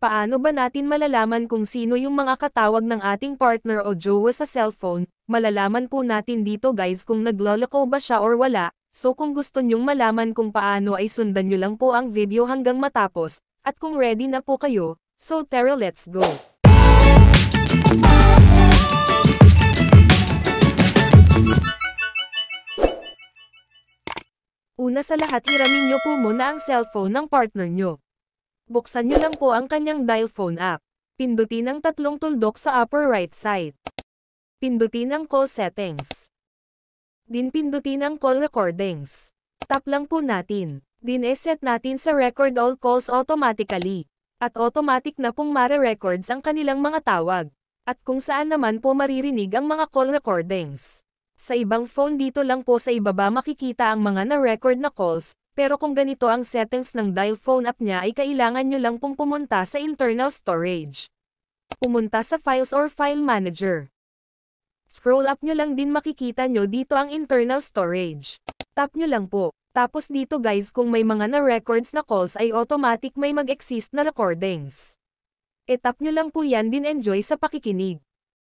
Paano ba natin malalaman kung sino yung mga katawag ng ating partner o jowa sa cellphone? Malalaman po natin dito guys kung nagloloko ba siya or wala. So kung gusto nyong malaman kung paano ay sundan nyo lang po ang video hanggang matapos. At kung ready na po kayo, so tara let's go! Una sa lahat hiramin nyo po muna ang cellphone ng partner nyo. Buksan nyo lang po ang kanyang dial phone app. Pindutin ang tatlong tuldok sa upper right side. Pindutin ang call settings. Din pindutin ang call recordings. Tap lang po natin. Din set natin sa record all calls automatically. At automatic na pong mare-records ang kanilang mga tawag. At kung saan naman po maririnig ang mga call recordings. Sa ibang phone dito lang po sa ibaba makikita ang mga na-record na calls. Pero kung ganito ang settings ng dial phone app niya ay kailangan nyo lang pong pumunta sa internal storage. Pumunta sa files or file manager. Scroll up nyo lang din makikita nyo dito ang internal storage. Tap nyo lang po. Tapos dito guys kung may mga na-records na calls ay automatic may mag-exist na recordings. E-tap nyo lang po yan din enjoy sa pakikinig.